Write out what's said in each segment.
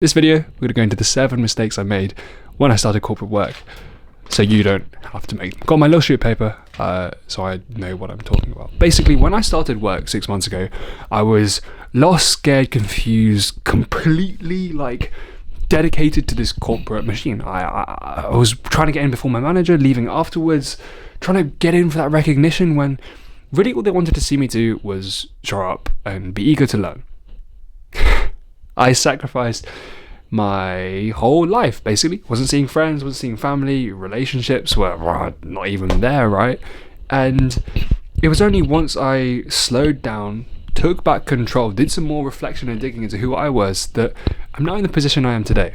This video, we're going to go into the 7 mistakes I made when I started corporate work, so you don't have to make them. Got my little sheet of paper, so I know what I'm talking about. Basically, when I started work 6 months ago, I was lost, scared, confused, completely dedicated to this corporate machine. I was trying to get in before my manager, leaving afterwards, trying to get in for that recognition when really all they wanted to see me do was show up and be eager to learn. I sacrificed my whole life, basically. Wasn't seeing friends, wasn't seeing family, relationships were not even there, right? And it was only once I slowed down, took back control, did some more reflection and digging into who I was, that I'm now in the position I am today,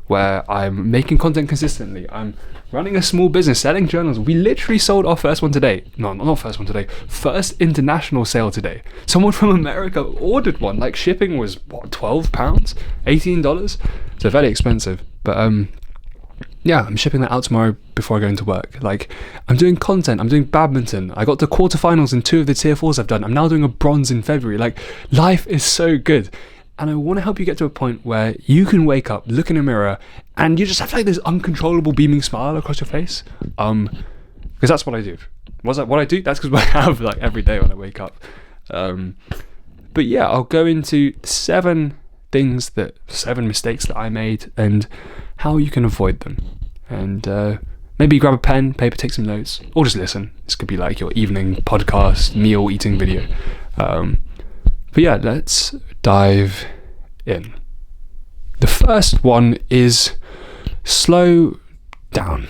where I'm making content consistently. I'm running a small business, selling journals. We literally sold our first one today. No, not first one today. First international sale today. Someone from America ordered one. Shipping was, £12? $18? So fairly expensive. But yeah, I'm shipping that out tomorrow before I go into work. I'm doing content, I'm doing badminton. I got to quarterfinals in 2 of the tier 4s I've done. I'm now doing a bronze in February. Life is so good. And I want to help you get to a point where you can wake up, look in a mirror, and you just have this uncontrollable beaming smile across your face. Because that's what I do. What's that what I do? That's because I have every day when I wake up. But yeah, I'll go into 7 mistakes that I made and how you can avoid them. And maybe grab a pen, paper, take some notes, or just listen. This could be your evening podcast, meal eating video. But yeah, let's dive in. The first one is slow down.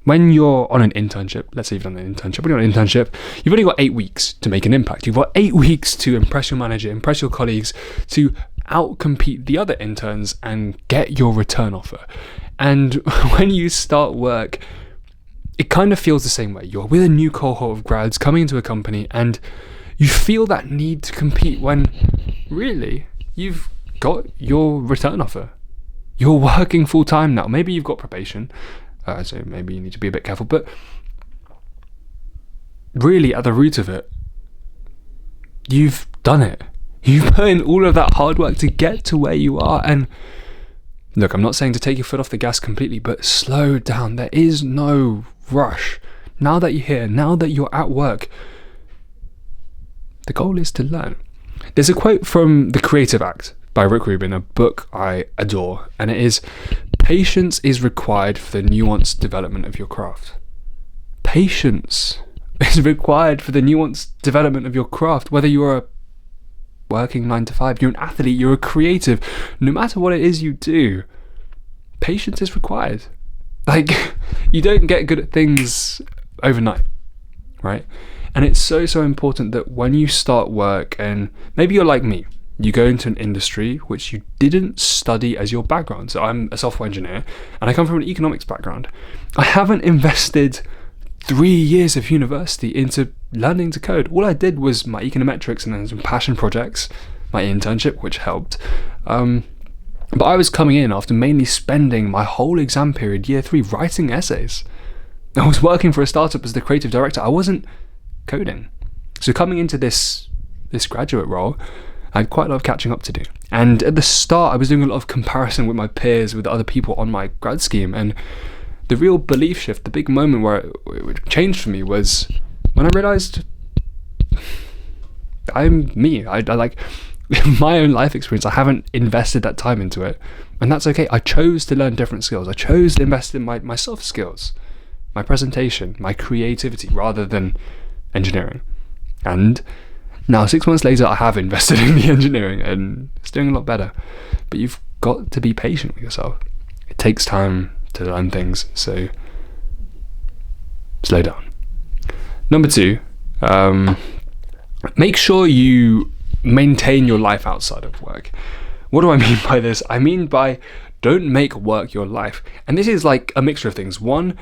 When you're on an internship, let's say you've done an internship, when you're on an internship, you've only got 8 weeks to make an impact. You've got 8 weeks to impress your manager, impress your colleagues, to outcompete the other interns and get your return offer. And when you start work, it kind of feels the same way. You're with a new cohort of grads coming into a company and you feel that need to compete when really you've got your return offer. You're working full time now. Maybe you've got probation, so maybe you need to be a bit careful. But really, at the root of it, you've done it. You've put in all of that hard work to get to where you are. And look, I'm not saying to take your foot off the gas completely, but slow down. There is no rush. Now that you're here, now that you're at work, the goal is to learn. There's a quote from The Creative Act by Rick Rubin, a book I adore, and it is, "Patience is required for the nuanced development of your craft." Patience is required for the nuanced development of your craft, whether you're a working 9 to 5, you're an athlete, you're a creative, no matter what it is you do, patience is required. You don't get good at things overnight, right? And it's so important that when you start work, and maybe you're like me, you go into an industry which you didn't study as your background. So I'm a software engineer and I come from an economics background. I haven't invested 3 years of university into learning to code. All I did was my econometrics and then some passion projects, my internship, which helped. But I was coming in after mainly spending my whole exam period, year 3, writing essays. I was working for a startup as the creative director. I wasn't coding. So coming into this graduate role, I had quite a lot of catching up to do. And at the start, I was doing a lot of comparison with my peers, with other people on my grad scheme. And the real belief shift, the big moment where it changed for me was when I realized I'm me. I like my own life experience. I haven't invested that time into it. And that's okay. I chose to learn different skills. I chose to invest in my soft skills, my presentation, my creativity, rather than engineering. And now 6 months later, I have invested in the engineering and it's doing a lot better. But you've got to be patient with yourself. It takes time to learn things, so slow down. Number 2, make sure you maintain your life outside of work. What do I mean by this? I mean by don't make work your life. And this is a mixture of things. One,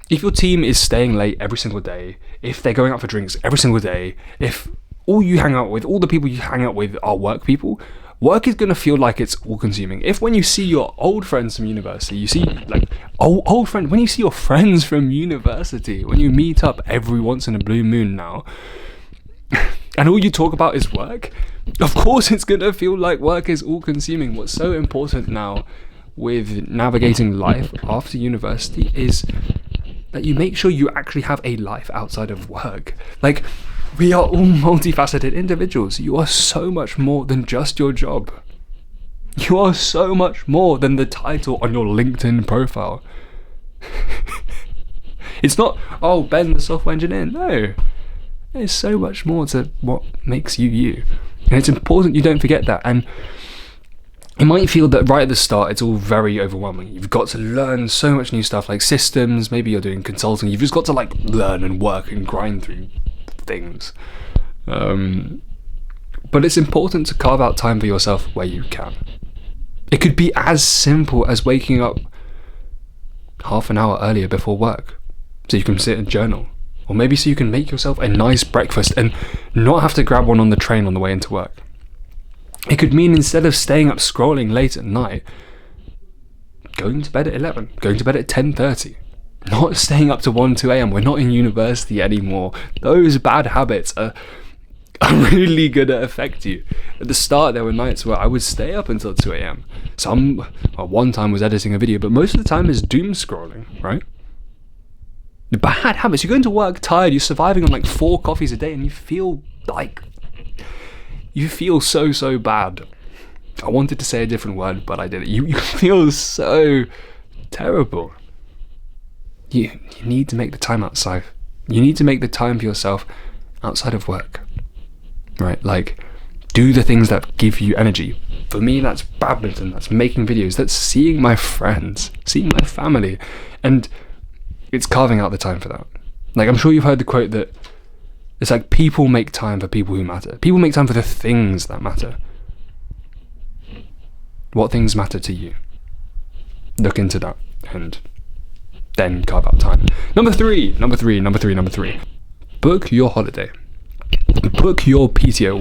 if your team is staying late every single day, if they're going out for drinks every single day, if all the people you hang out with are work people, work is going to feel like it's all consuming. If when you see your old friends from university, you see when you see your friends from university, when you meet up every once in a blue moon now, and all you talk about is work, of course it's going to feel like work is all consuming. What's so important now with navigating life after university is that you make sure you actually have a life outside of work. Like, we are all multifaceted individuals. You are so much more than just your job. You are so much more than the title on your LinkedIn profile. It's not, oh, Ben the software engineer. No, there's so much more to what makes you you, and it's important you don't forget that. And it might feel that right at the start it's all very overwhelming. You've got to learn so much new stuff, like systems. Maybe you're doing consulting. You've just got to like learn and work and grind through things. But it's important to carve out time for yourself where you can. It could be as simple as waking up half an hour earlier before work so you can sit and journal, or maybe so you can make yourself a nice breakfast and not have to grab one on the train on the way into work. It could mean instead of staying up scrolling late at night, going to bed at 11, going to bed at 10:30, not staying up to 1, 2 a.m. We're not in university anymore. Those bad habits are really gonna affect you. At the start there were nights where I would stay up until 2 a.m. One time was editing a video, but most of the time is doom scrolling, right? The bad habits. You're going to work tired, you're surviving on like 4 coffees a day, and you feel so bad. I wanted to say a different word, but I didn't. You feel so terrible. You need to make the time outside. You need to make the time for yourself outside of work. Right? Like, do the things that give you energy. For me, that's badminton, that's making videos, that's seeing my friends, seeing my family, and it's carving out the time for that. Like, I'm sure you've heard the quote that it's like people make time for people who matter. People make time for the things that matter. What things matter to you? Look into that and then carve out time. Number three. Book your holiday. Book your PTO.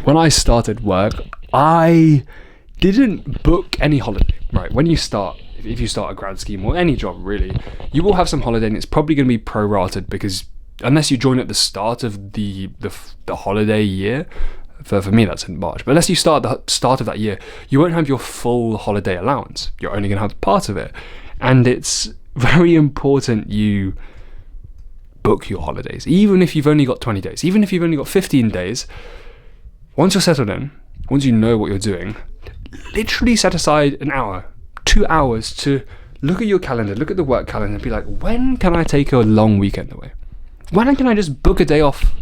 When I started work, I didn't book any holiday. Right, when you start, if you start a grad scheme or any job really, you will have some holiday, and it's probably going to be prorated, because unless you join at the start of the holiday year, for me that's in March, but unless you start at the start of that year, you won't have your full holiday allowance. You're only going to have part of it, and it's very important you book your holidays, even if you've only got 20 days, even if you've only got 15 days. Once you're settled in, once you know what you're doing, literally set aside an hour, 2 hours to look at your calendar, look at the work calendar, and be like, when can I take a long weekend away? When can I just book a day off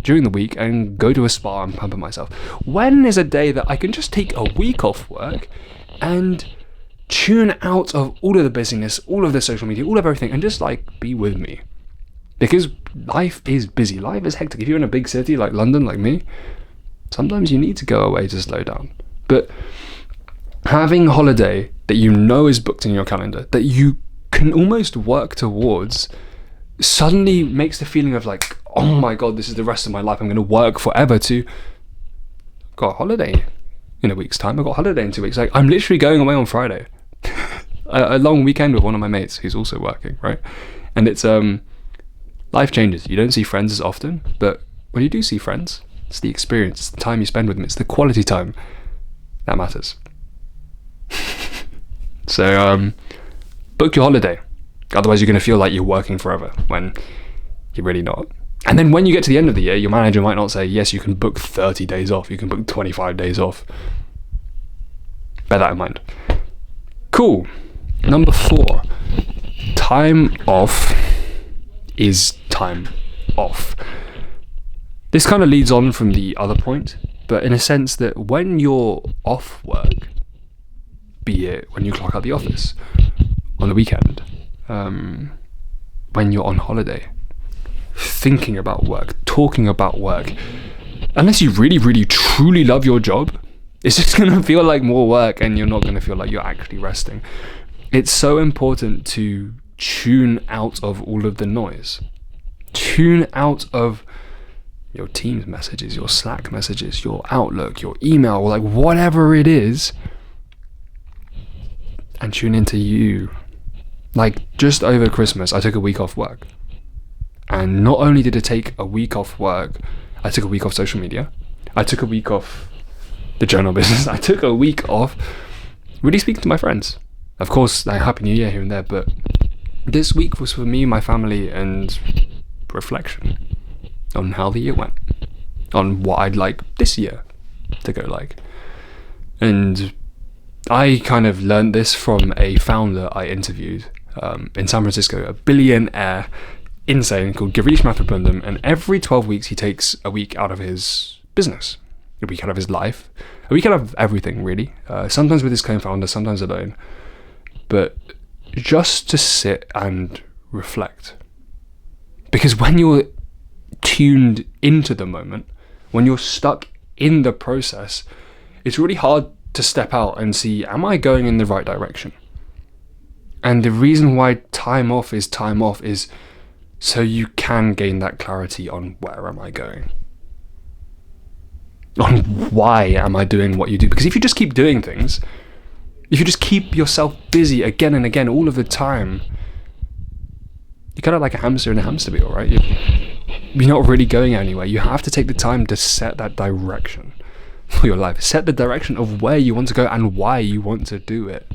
during the week and go to a spa and pamper myself? When is a day that I can just take a week off work and tune out of all of the busyness, all of the social media, all of everything, and just like be with me? Because life is busy, life is hectic. If you're in a big city like London, like me, sometimes you need to go away to slow down. But having a holiday that you know is booked in your calendar, that you can almost work towards, suddenly makes the feeling of like, oh my god, this is the rest of my life, I'm going to work forever, to got a holiday in a week's time, I've got a holiday in 2 weeks. Like, I'm literally going away on Friday. a long weekend with one of my mates who's also working, right? And it's life changes. You don't see friends as often, but when you do see friends, it's the experience, it's the time you spend with them, it's the quality time that matters. So book your holiday. Otherwise you're going to feel like you're working forever when you're really not. And then when you get to the end of the year, your manager might not say, yes, you can book 30 days off, you can book 25 days off. Bear that in mind. Cool. Number 4. Time off is time off. This kind of leads on from the other point, but in a sense that when you're off work, be it when you clock out the office, on the weekend, when you're on holiday, thinking about work, talking about work, unless you really, really, truly love your job, it's just going to feel like more work, and you're not going to feel like you're actually resting. It's so important to tune out of all of the noise. Tune out of your Teams messages, your Slack messages, your Outlook, your email, like whatever it is, and tune into you. Like, just over Christmas, I took a week off work. And not only did I take a week off work, I took a week off social media. I took a week off the journal business. I took a week off really speaking to my friends. Of course, like Happy New Year here and there, but this week was for me, my family, and reflection on how the year went, on what I'd like this year to go like. And I kind of learned this from a founder I interviewed in San Francisco, a billionaire, insane, called Girish Mathrubundam, and every 12 weeks he takes a week out of his business, a week out of his life, a week out of everything really, sometimes with his co-founder, sometimes alone, but just to sit and reflect. Because when you're tuned into the moment, when you're stuck in the process, it's really hard to step out and see, am I going in the right direction? And the reason why time off is so you can gain that clarity on where am I going? On why am I doing what you do? Because if you just keep doing things, if you just keep yourself busy again and again all of the time, you're kind of like a hamster in a hamster wheel, right? You're not really going anywhere. You have to take the time to set that direction for your life. Set the direction of where you want to go and why you want to do it.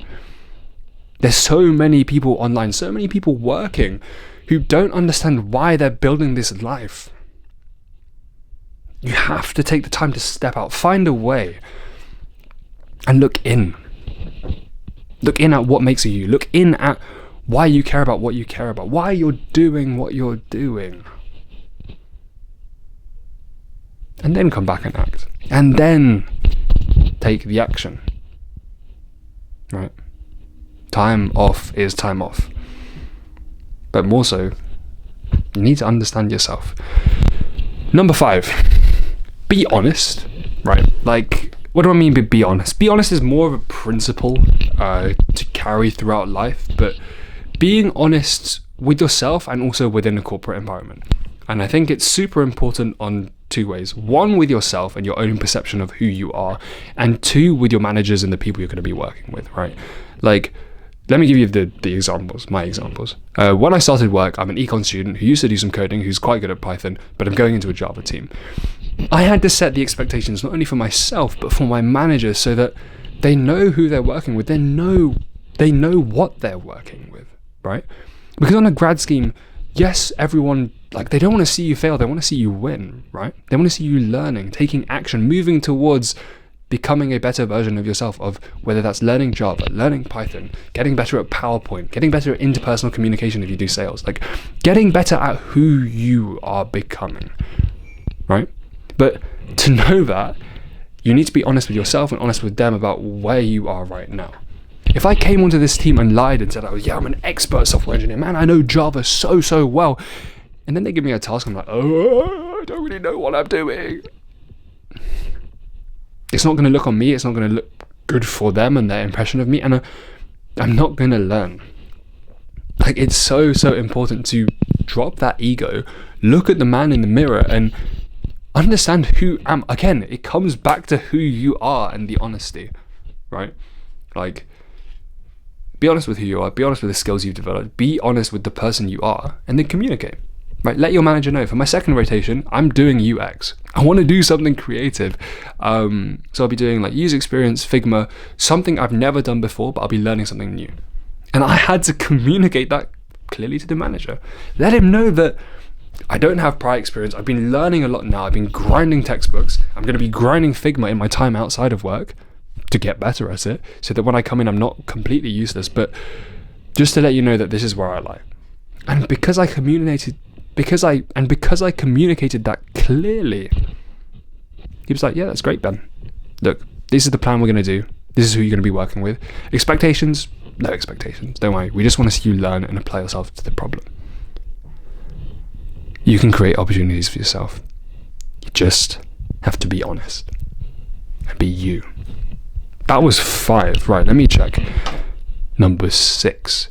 There's so many people online, so many people working who don't understand why they're building this life. You have to take the time to step out, find a way, and look in. Look in at what makes you. Look in at why you care about what you care about, why you're doing what you're doing. And then come back and act. And then take the action. Right? Time off is time off. But more so, you need to understand yourself. Number 5, be honest. Right? Like, what do I mean by be honest? Be honest is more of a principle to carry throughout life, but being honest with yourself and also within a corporate environment. And I think it's super important on 2 ways. 1, with yourself and your own perception of who you are, and 2, with your managers and the people you're going to be working with, right? Like, let me give you the examples, my examples. When I started work, I'm an econ student who used to do some coding, who's quite good at Python, but I'm going into a Java team. I had to set the expectations not only for myself, but for my managers, so that they know who they're working with. They know what they're working with, right? Because on a grad scheme, yes, everyone, like, they don't want to see you fail. They want to see you win, right? They want to see you learning, taking action, moving towards becoming a better version of yourself, of whether that's learning Java, learning Python, getting better at PowerPoint, getting better at interpersonal communication if you do sales, like getting better at who you are becoming, right? But to know that, you need to be honest with yourself and honest with them about where you are right now. If I came onto this team and lied and said, oh yeah, I'm an expert software engineer, man, I know Java so well, and then they give me a task, I'm like, oh, I don't really know what I'm doing. It's not going to look on me, it's not going to look good for them and their impression of me, and I'm not going to learn. Like, it's so important to drop that ego, look at the man in the mirror, and understand who am. Again, it comes back to who you are and the honesty, right? Like, be honest with who you are, be honest with the skills you've developed, be honest with the person you are, and then communicate. Right, let your manager know. For my second rotation, I'm doing UX. I want to do something creative. So I'll be doing like user experience, Figma, something I've never done before, but I'll be learning something new. And I had to communicate that clearly to the manager. Let him know that I don't have prior experience. I've been learning a lot now. I've been grinding textbooks. I'm going to be grinding Figma in my time outside of work to get better at it, so that when I come in, I'm not completely useless. But just to let you know that this is where I lie. And because I communicated that clearly, he was like, yeah, that's great, Ben. Look, this is the plan we're going to do. This is who you're going to be working with. Expectations? No expectations. Don't worry. We just want to see you learn and apply yourself to the problem. You can create opportunities for yourself. You just have to be honest and be you. That was 5. Right, let me check. Number 6.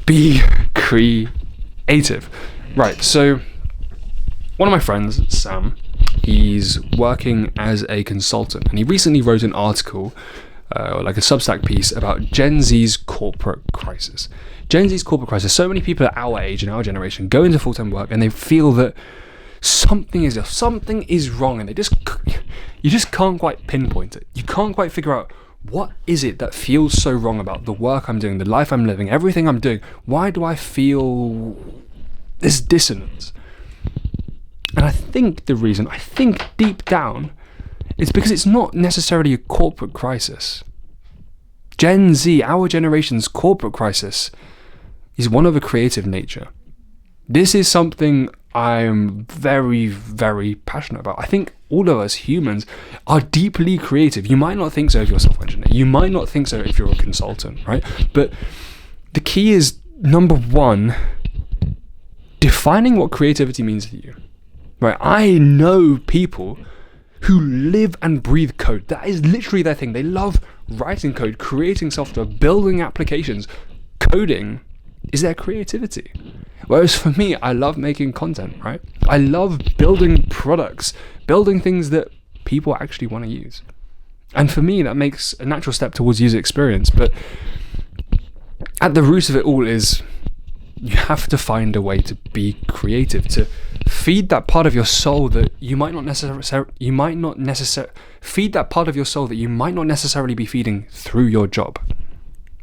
Be creative. Right, so one of my friends, Sam, he's working as a consultant, and he recently wrote an article, like a Substack piece, about Gen Z's corporate crisis. Gen Z's corporate crisis. So many people at our age and our generation go into full-time work and they feel that something is wrong, and you just can't quite pinpoint it. You can't quite figure out what is it that feels so wrong about the work I'm doing, the life I'm living, everything I'm doing. Why do I feel this dissonance? And I think deep down, it's because it's not necessarily a corporate crisis. Gen Z, our generation's corporate crisis, is one of a creative nature. This is something I'm very, very passionate about. I think all of us humans are deeply creative. You might not think so if you're a software engineer. You might not think so if you're a consultant, right? But the key is, number one, defining what creativity means to you, right? I know people who live and breathe code. That is literally their thing. They love writing code, creating software, building applications. Coding is their creativity. Whereas for me, I love making content, right? I love building products, building things that people actually want to use. And for me, that makes a natural step towards user experience. But at the root of it all is you have to find a way to be creative, to feed that part of your soul that you might not necessarily be feeding through your job,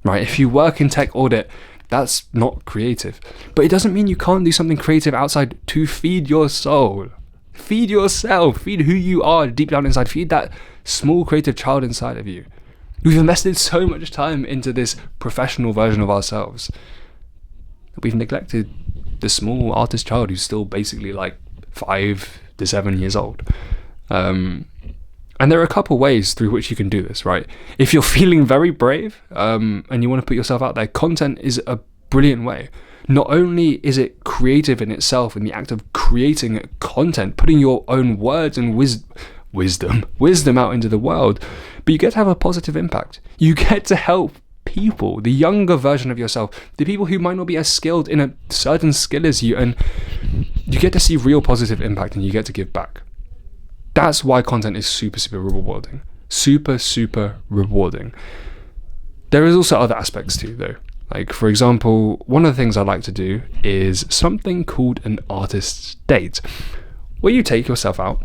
right? If you work in tech audit, that's not creative. But it doesn't mean you can't do something creative outside to feed your soul. Feed yourself. Feed who you are deep down inside. Feed that small creative child inside of you. We've invested so much time into this professional version of ourselves. We've neglected the small artist child who's still basically like 5 to 7 years old. And there are a couple ways through which you can do this, right? If you're feeling very brave and you want to put yourself out there, content is a brilliant way. Not only is it creative in itself in the act of creating content, putting your own words and wisdom out into the world, but you get to have a positive impact. You get to help people, the younger version of yourself, the people who might not be as skilled in a certain skill as you, and you get to see real positive impact and you get to give back. That's why content is super, super rewarding. Super, super rewarding. There is also other aspects too, though. Like, for example, one of the things I like to do is something called an artist's date, where you take yourself out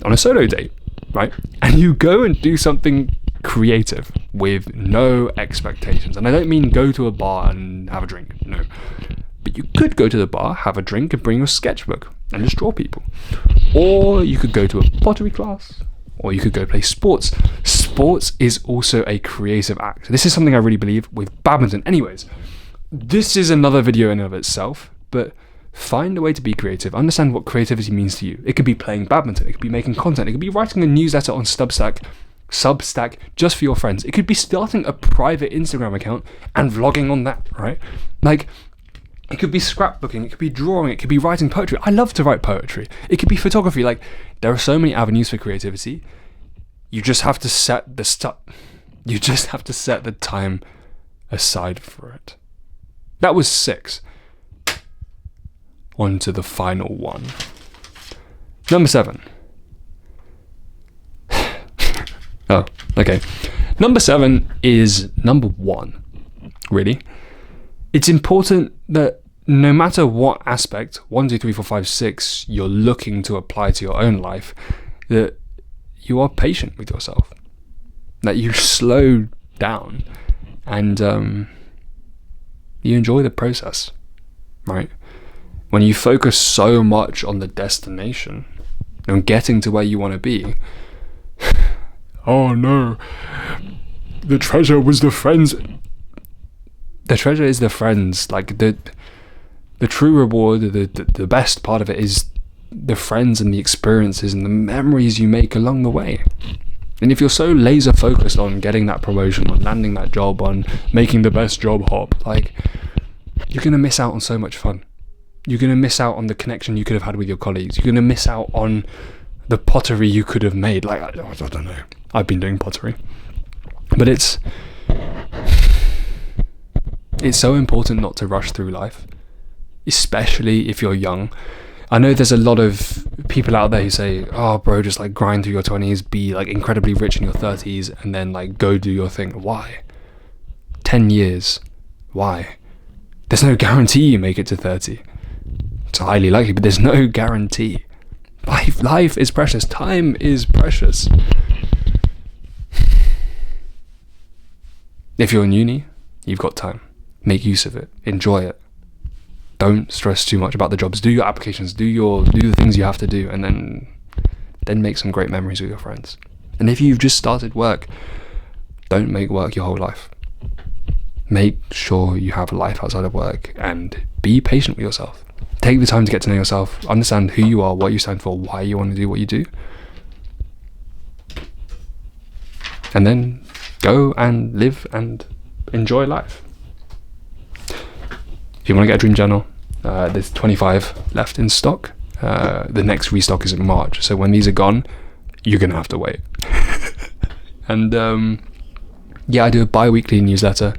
on a solo date, right? And you go and do something creative with no expectations. And I don't mean go to a bar and have a drink, no. But you could go to the bar, have a drink, and bring your sketchbook and just draw people. Or you could go to a pottery class, or you could go play sports. Sports is also a creative act. This is something I really believe with badminton. Anyways, this is another video in and of itself, but find a way to be creative. Understand what creativity means to you. It could be playing badminton, it could be making content, it could be writing a newsletter on Substack just for your friends. It could be starting a private Instagram account and vlogging on that, right? Like, it could be scrapbooking, it could be drawing, it could be writing poetry. I love to write poetry. It could be photography. Like, there are so many avenues for creativity. You just have to set the time aside for it. That was 6. On to the final one. Number 7. Oh, okay. Number 7 is number 1, really. It's important that no matter what aspect, 1, 2, 3, 4, 5, 6, you're looking to apply to your own life, that you are patient with yourself, that you slow down and you enjoy the process, right? When you focus so much on the destination and getting to where you want to be, oh no, the treasure was the friends. The treasure is the friends. Like, the true reward, the best part of it is the friends and the experiences and the memories you make along the way. And if you're so laser focused on getting that promotion, on landing that job, on making the best job hop, like, you're going to miss out on so much fun. You're going to miss out on the connection you could have had with your colleagues. You're going to miss out on the pottery you could have made. Like, I don't know. I've been doing pottery. But it's so important not to rush through life, especially if you're young. I know there's a lot of people out there who say, oh bro, just like grind through your 20s, be like incredibly rich in your 30s, and then like go do your thing. Why? 10 years. Why? There's no guarantee you make it to 30. It's highly likely, but there's no guarantee. Life is precious. Time is precious. If you're in uni, you've got time. Make use of it. Enjoy it. Don't stress too much about the jobs. Do your applications. Do the things you have to do, and then make some great memories with your friends. And if you've just started work, don't make work your whole life. Make sure you have a life outside of work, and be patient with yourself. Take the time to get to know yourself, understand who you are, what you stand for, why you want to do what you do, and then go and live and enjoy life. If you want to get a dream journal, there's 25 left in stock. The next restock is in March, so when these are gone, you're gonna have to wait. And I do a bi-weekly newsletter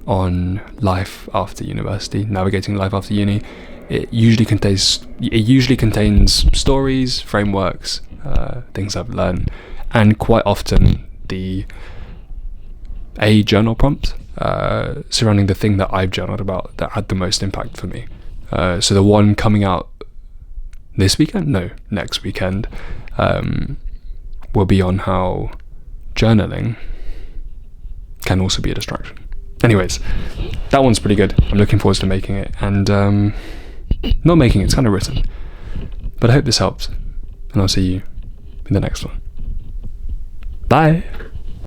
on life after university, navigating life after uni. It usually contains stories, frameworks, things I've learned, and quite often a journal prompt surrounding the thing that I've journaled about that had the most impact for me. So the one coming out next weekend, will be on how journaling can also be a distraction. Anyways, that one's pretty good. I'm looking forward to making it, and not making it, it's kind of written. But I hope this helped, and I'll see you in the next one. Bye!